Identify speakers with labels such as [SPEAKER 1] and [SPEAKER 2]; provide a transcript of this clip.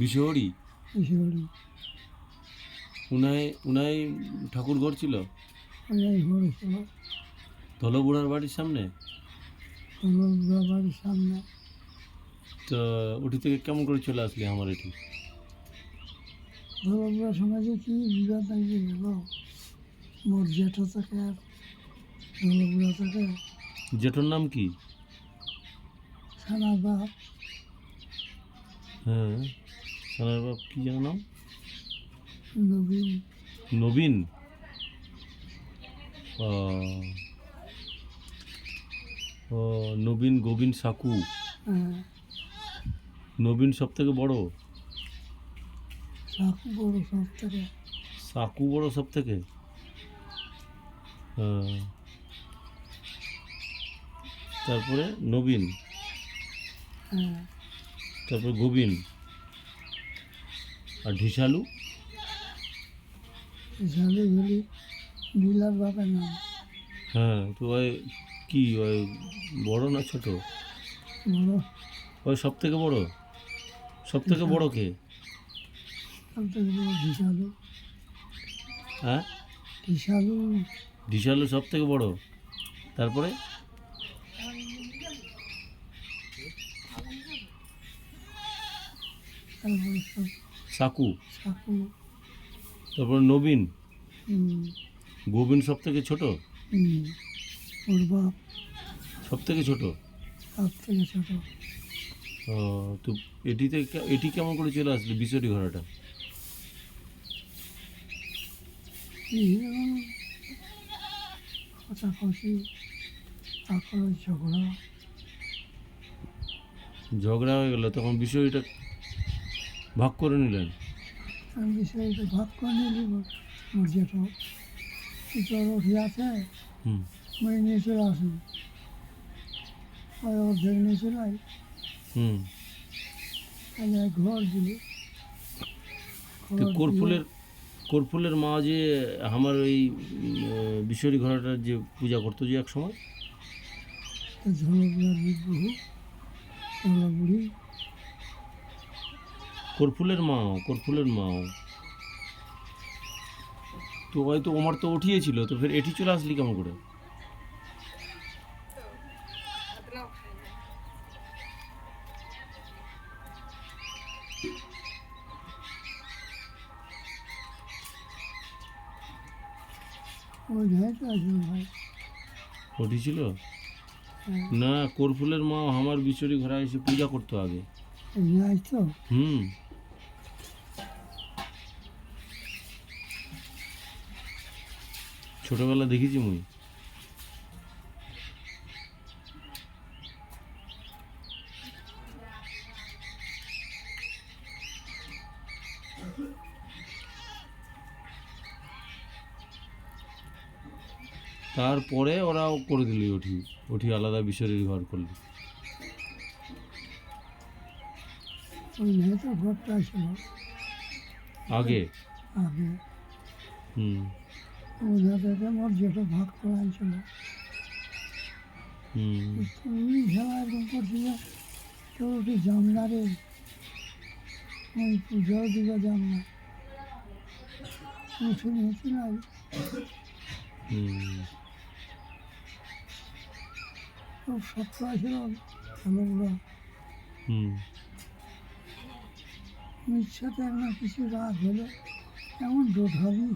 [SPEAKER 1] বিষহরি Unai ঠাকুর ঘর ছিল ধলবুড়ার বাড়ির সামনে। তো ওটি থেকে কেমন করে চলে আসলি আমার এটি?
[SPEAKER 2] ধলবুড়ার সমাজে কি বিবাদ নাকি গেল মোর জেঠো থেকে আর ধলবুড়া থেকে।
[SPEAKER 1] জেঠোর নাম কি?
[SPEAKER 2] সানার বাপ।
[SPEAKER 1] হ্যাঁ, সানার বাপ কি যেন নাম?
[SPEAKER 2] নবীন।
[SPEAKER 1] নবীন। ও নবীন গোবিন্দ সাকু।
[SPEAKER 2] হ্যাঁ,
[SPEAKER 1] নবীন সব থেকে বড়,
[SPEAKER 2] সাকু বড় সব থেকে।
[SPEAKER 1] সাকু বড় সব থেকে। তারপরে নবীন,
[SPEAKER 2] হ্যাঁ,
[SPEAKER 1] তারপরে গোবিন, আর ঢিসালু।
[SPEAKER 2] ঝালুঝুলি নীলার বাপের নাম।
[SPEAKER 1] হ্যাঁ, তো ওই কি ওই বড় না ছোট?
[SPEAKER 2] বড়।
[SPEAKER 1] ওই সব থেকে বড়। সব থেকে বড় কে?
[SPEAKER 2] সব থেকে বড় ঢিসালু।
[SPEAKER 1] হ্যাঁ,
[SPEAKER 2] ঢিসালু।
[SPEAKER 1] ঢিসালু সব থেকে বড়। তারপরে
[SPEAKER 2] তারপরে সব
[SPEAKER 1] সাকু,
[SPEAKER 2] সাকু।
[SPEAKER 1] তারপরে নবীন, গোবিন সব থেকে ছোট।
[SPEAKER 2] ওর বাপ
[SPEAKER 1] সব থেকে ছোট।
[SPEAKER 2] সব থেকে ছোট।
[SPEAKER 1] তো এটি কেমন করে চলে আসলো বিষয়টি ঘোড়াটা?
[SPEAKER 2] খোঁচাখুচি, তারপরে ঝগড়া।
[SPEAKER 1] ঝগড়া হয়ে গেল, তখন বিষয়টা ভাগ করে নিলেন।
[SPEAKER 2] বিষয়টা ভাগ করে নিলি মোর জেঠো তোর উঠে আছে মই নিয়ে চলে আসি ওই অর্ধেক নিয়ে চলে আই। ঘর দিলি
[SPEAKER 1] কর্পুলের মা যে আমার ওই বিশ্বরী ঘোড়াটার যে পূজা করতো যে এক সময়,
[SPEAKER 2] ঝলবুড়ার বহু ঝলবুড়ি
[SPEAKER 1] কর্পুলের মাও তো হয়তো ওমার তো উঠিয়েছিল, তো ফের এটি চলে আসলি কেমন করে?
[SPEAKER 2] ওই ধাইতে আছে ভাই।
[SPEAKER 1] ওটি ছিল না, কর্পুলের মা আমার বিশ্বরী ঘোড়া এসে পূজা করতো আগে।
[SPEAKER 2] তো
[SPEAKER 1] ছোটবেলা দেখেছি মুই। তারপরে ওরাও করে দিলি ওটি আলাদা বিশ্বরী ঘর করলি।
[SPEAKER 2] ওই ধাইতে ঘরটা ছিল
[SPEAKER 1] আগে
[SPEAKER 2] আগে। ওইটা থেকে মোর জেঠো ভাগ করাই ছিল। তুমি খেলা এরকম করছিল তোর ওটি জানলা রে, ওই পুজোও দিবে জানলা উঠে নিয়েছিল। খুব শক্ত আছে ভালোগুলো। ইচ্ছাতে না কিছু রাগ হলো এমন ডোট হবি।